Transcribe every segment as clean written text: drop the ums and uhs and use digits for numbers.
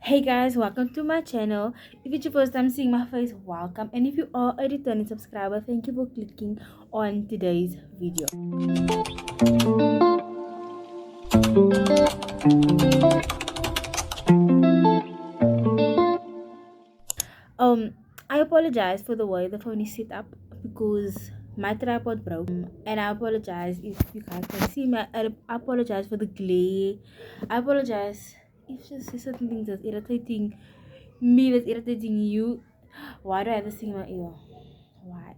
Hey guys, welcome to my channel. If it's your first time seeing my face, welcome. And if you are a returning subscriber, thank you for clicking on today's video. Um, I apologize for the way the phone is set up because my tripod broke. And I apologize if you guys can see me. I apologize for the glare. I apologize if just certain things that's irritating me, that's irritating you. Why do I have this thing in my ear? Why?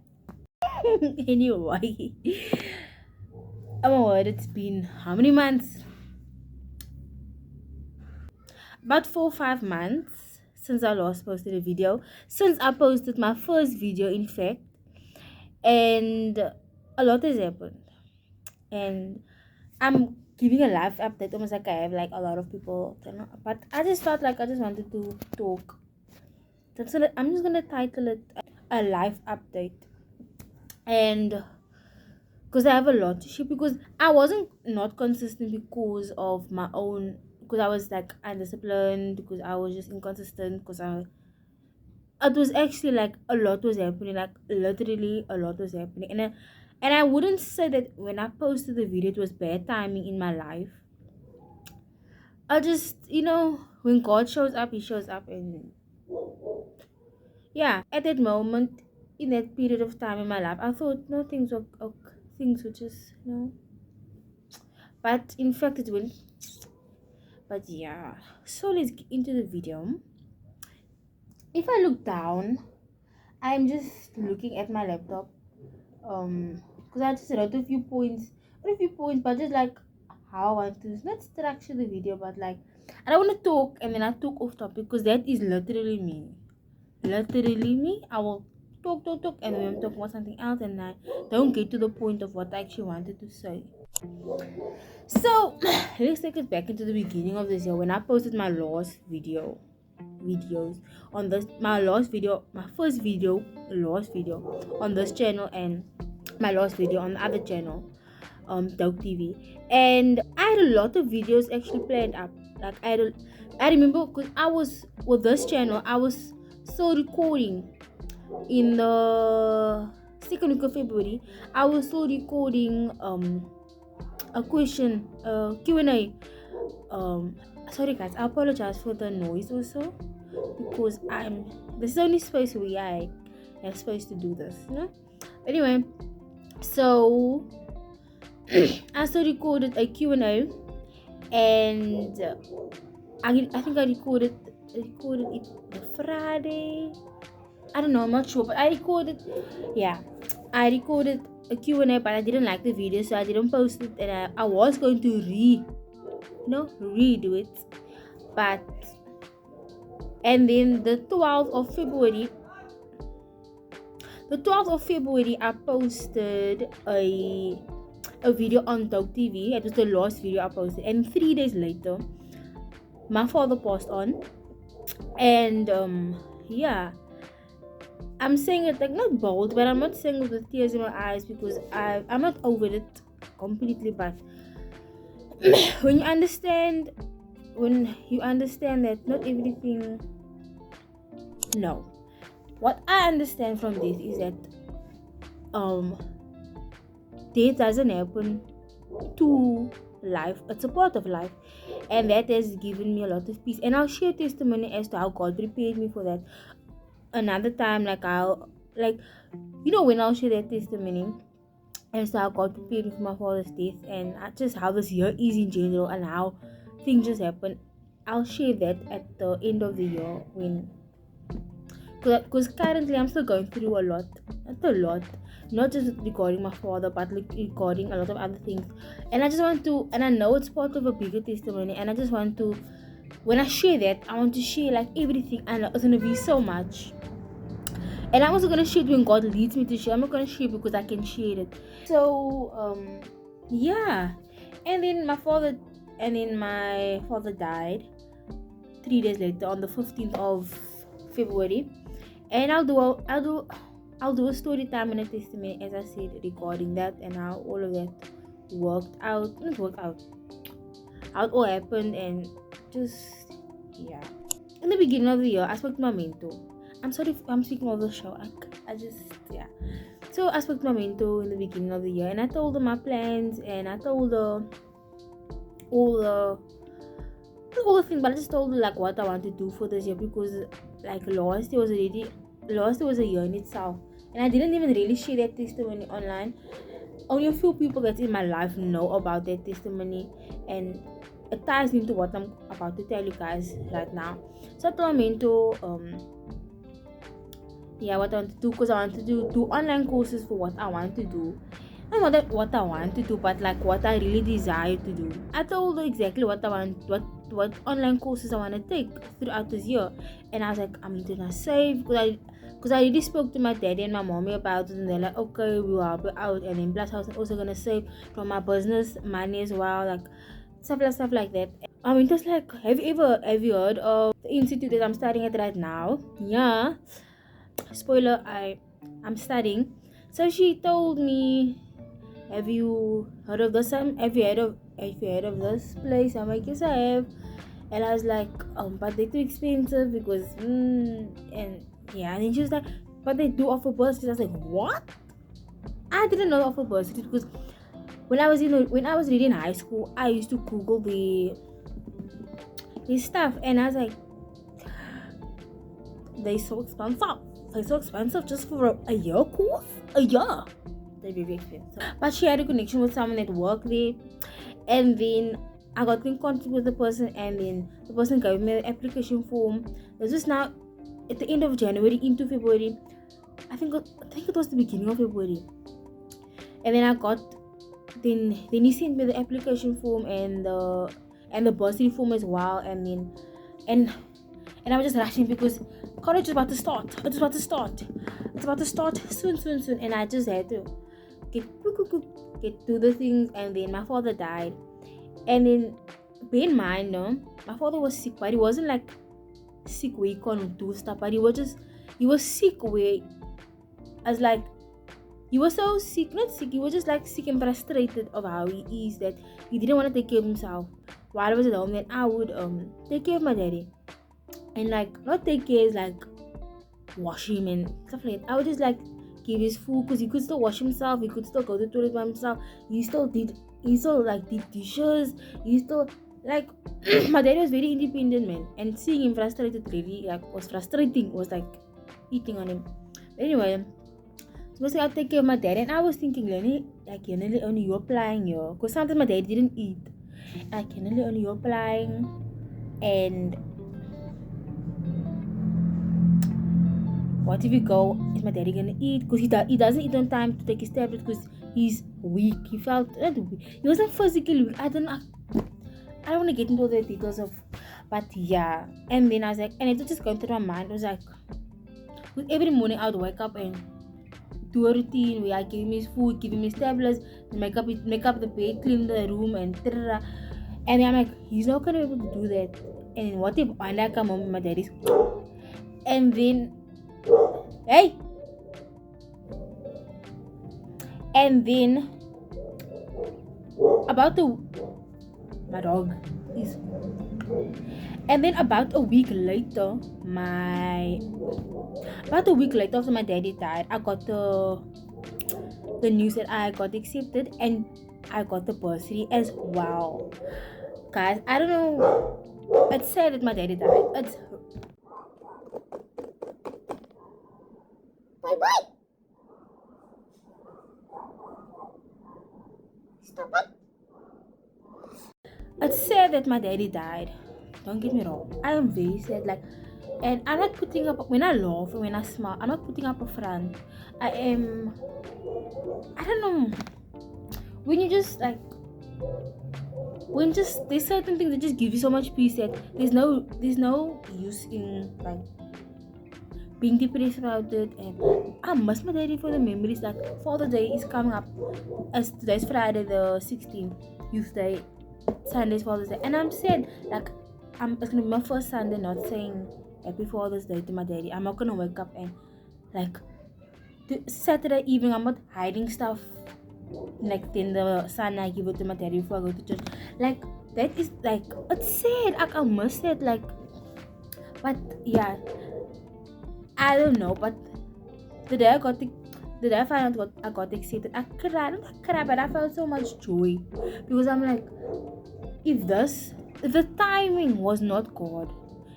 Anyway, oh my word, it's been how many months? About 4 or 5 months since I last posted a video. Since I posted my first video, in fact, and a lot has happened. And I'm giving a live update almost like I have like a lot of people, but I just felt like I just wanted to talk. I'm just gonna title it a live update, and because I have a lot to share, because I wasn't not consistent because of my own, because I was like undisciplined, because I was just inconsistent, because I it was actually like a lot was happening, like literally a lot was happening. And I wouldn't say that when I posted the video it was bad timing in my life. I just, when God shows up, he shows up. And yeah, at that moment, in that period of time in my life, I thought no, things were just, but in fact it went. But yeah, so let's get into the video. If I look down, I'm just looking at my laptop. Because I just wrote a few points, but just like how I want to not structure the video, but like I don't want to talk and then I talk off topic, because that is literally me. Literally me. I will talk, and then I'm talking about something else, and I don't get to the point of what I actually wanted to say. So let's take it back into the beginning of this year when I posted my last videos on this my last video my first video last video on this channel, and my last video on the other channel, Dog TV. And I had a lot of videos actually planned up. Like I remember, because I was with this channel, I was still recording in the second week of February. I was still recording a question, Q&A. um Sorry guys, I apologize for the noise also, because this is the only space where I am supposed to do this, anyway. So I still recorded a Q&A, and I think I recorded it the Friday. I don't know, I'm not sure, but yeah, I recorded a Q&A, but I didn't like the video, so I didn't post it. And I was going to redo it, but and then the 12th of February, I posted a video on Dog TV. It was the last video I posted, and 3 days later, my father passed on. And yeah, I'm saying it like not bold, but I'm not saying it with tears in my eyes, because I'm not over it completely. But when you understand, that not everything, no. What I understand from this is that um death doesn't happen to life, it's a part of life, and that has given me a lot of peace. And I'll share testimony as to how God prepared me for that another time. Like when I'll share that testimony as to how God prepared me for my father's death, and just how this year is in general, and how things just happen. I'll share that at the end of the year, when because currently I'm still going through a lot. Not a lot, not just regarding my father, but like regarding a lot of other things. And I just want to, and I know it's part of a bigger testimony, and I just want to, when I share that, I want to share like everything, and it's gonna be so much. And I'm also gonna share it when God leads me to share. I'm not gonna share because I can share it. So yeah. And then my father died 3 days later, on the 15th of February. And I'll do a story time and a testimony, as I said, regarding that, and how all of that worked out. Not worked out. How it all happened, and just yeah. in the beginning of the year, I spoke to my mentor. I'm sorry if I'm speaking of the show. I just, yeah. So I spoke to my mentor in the beginning of the year, and I told her my plans, and I told her all the all the things, but I just told her like what I want to do for this year, because like last year was a year in itself, and I didn't even really share that testimony online. Only a few people that's in my life know about that testimony, and it ties into what I'm about to tell you guys right now. So I told my mentor, what I want to do, because I want to do online courses for what I want to do. Not what I want to do, but like what I really desire to do. I told her exactly what I want, what online courses I want to take throughout this year, and I was like, I'm gonna save, because I already spoke to my daddy and my mommy about it, and they're like, okay, we will help you out, and then plus I was also gonna save from my business money as well, like stuff like that. I mean, just like, have you heard of the institute that I'm studying at right now? Yeah, spoiler, I'm studying. So she told me, have you heard of this? Have you heard of this place? I'm like, yes, I have. And I was like, but they're too expensive because, and yeah. And then she was like, but they do offer bursaries. I was like, what? I didn't know they offer bursaries, because when I was reading in high school, I used to Google the stuff, and I was like, they're so expensive. They're so expensive just for a year course. A year. They're very expensive. But she had a connection with someone that worked there, and then I got in contact with the person, and then the person gave me the application form. This was now at the end of January into February. I think it was the beginning of February. And then then he sent me the application form and the bursary form as well, and I was just rushing because college is about to start. It's about to start soon, and I just had to get to the things. And then my father died, and then bear in mind, no, my father was sick, but he wasn't like sick where he couldn't do stuff, but he was sick where, as like, he was so sick, not sick, he was just like sick and frustrated of how he is, that he didn't want to take care of himself. While I was at home, then I would take care of my daddy, and like, not take care is like wash him and stuff like that. I would just like give his food, because he could still wash himself, he could still go to the toilet by himself, he still like did dishes, he still like my daddy was very independent, man, and seeing him frustrated really like was frustrating, was like eating on him. Anyway, supposed to take care of my dad, and I was thinking, Lenny, like, only you're applying here, because sometimes my dad didn't eat, like, only you're applying, and what if you go, is my daddy gonna eat? Because he doesn't eat on time to take his tablet, because he's weak. He felt not weak. He wasn't physically weak. I don't want to get into the details of, but yeah. And then I was like, and it was just going through my mind. It was like, every morning I would wake up and do a routine where I give him his food, give him his tablets, make up the bed, clean the room, and da-da-da. And then I'm like, he's not gonna be able to do that. And then what if I come home with my daddy's, and then, hey, and then my dog is, and then about a week later after my daddy died, I got the news that I got accepted, and I got the bursary as well. Guys, I don't know, it's sad that my daddy died. It's bye. Stop it. It's sad that my daddy died. Don't get me wrong. I am very sad. Like, and I'm not putting up, when I laugh and when I smile, I'm not putting up a front. I don't know. When you just like, there's certain things that just give you so much peace that there's no use in like being depressed about it. And I miss my daddy for the memories. Like, Father's Day is coming up, as today's Friday the 16th, Youth Day, Sunday's Father's Day, and I'm sad. Like, it's gonna be my first Sunday not saying Happy Father's Day to my daddy. I'm not gonna wake up and like Saturday evening I'm not hiding stuff like in the sun. I give it to my daddy before I go to church. Like, that is like, it's sad. Like, I miss it. Like, But yeah, I don't know. But the day I found out I got accepted, I cried. Not cried, but I felt so much joy because I'm like, if the timing was not God,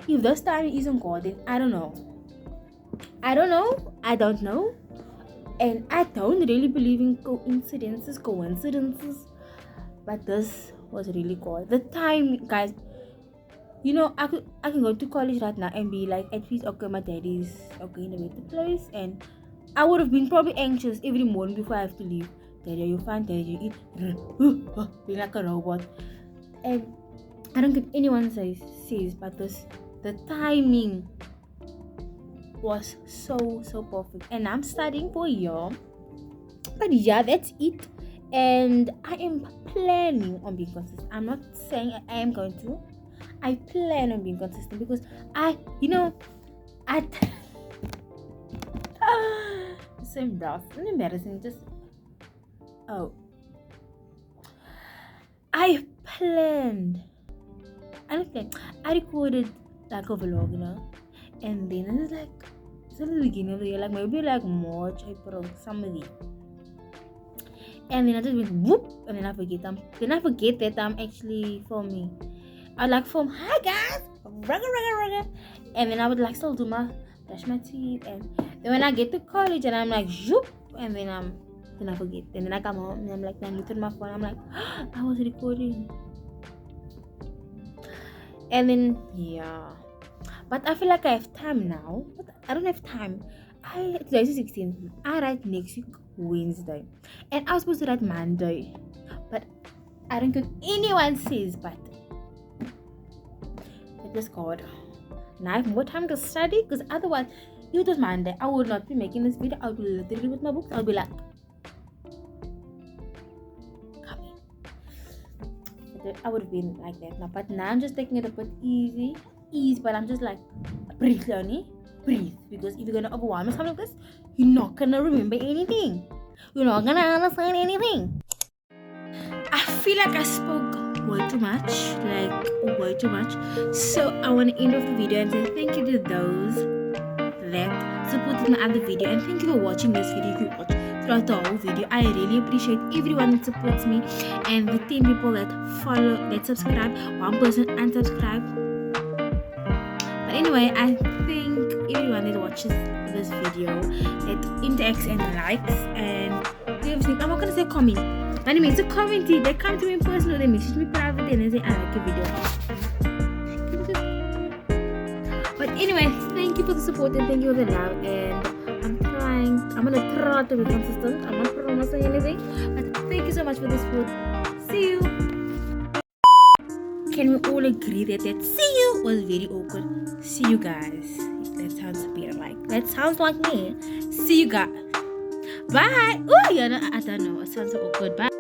if this timing isn't God, then I don't know. I don't know. And I don't really believe in coincidences. But this was really God. The time, guys, I can go to college right now and be like, at least, okay, my daddy's okay in a better place. And I would have been probably anxious every morning before I have to leave. Daddy, are you fine? Daddy, you eat? Being like a robot. And I don't think anyone says, but the timing was so perfect. And I'm studying for a year. But yeah, that's it. And I am planning on being consistent. I'm not saying I am going to. I plan on being consistent because I so embarrassing. Just I planned. I don't plan. I recorded like a vlog, and then it's like it's at the beginning of the year, like maybe like March, April, somebody. And then I just went whoop, and then I forget that I'm actually filming. I like film, hi guys, rugga. And then I would like still do brush my teeth, and then when I get to college and I'm like zoop, and then I forget, and then I come home and I'm like, then I look at my phone, I'm like, I was recording. And then yeah, but I feel like I have time now, but I don't have time. Today's 16th. I write next week Wednesday, and I was supposed to write Monday, but I don't think anyone says, but it was God. Now I have more time to study, because otherwise, if it was Monday, I would not be making this video. I would be literally with my books. I would be like, come in. I would have been like that now, but now I'm just taking it a bit easy, but I'm just like, breathe, Leonie. Breathe, because if you're gonna overwhelm yourself like this, you're not gonna remember anything. You're not gonna understand anything. I feel like I spoke way too much. So I want to end off the video and say thank you to those that supported my other video, and thank you for watching this video. If you watch throughout the whole video, I really appreciate everyone that supports me, and the 10 people that follow, that subscribe, 1 person unsubscribe. But anyway, I think everyone that watches this video, that interacts and likes and everything, I'm not gonna say comment, but anyway, it's a comment. They come to me in person, or they message me privately and they say I like your video. But anyway, thank you for the support and thank you for the love, and I'm gonna try to be consistent. I'm not promising anything, but thank you so much for the support. See you. Can we all agree that see you was very awkward? See you guys. That sounds better. That sounds like me. See you guys. Bye. Oh, yeah, I don't know. It sounds so awkward. Bye.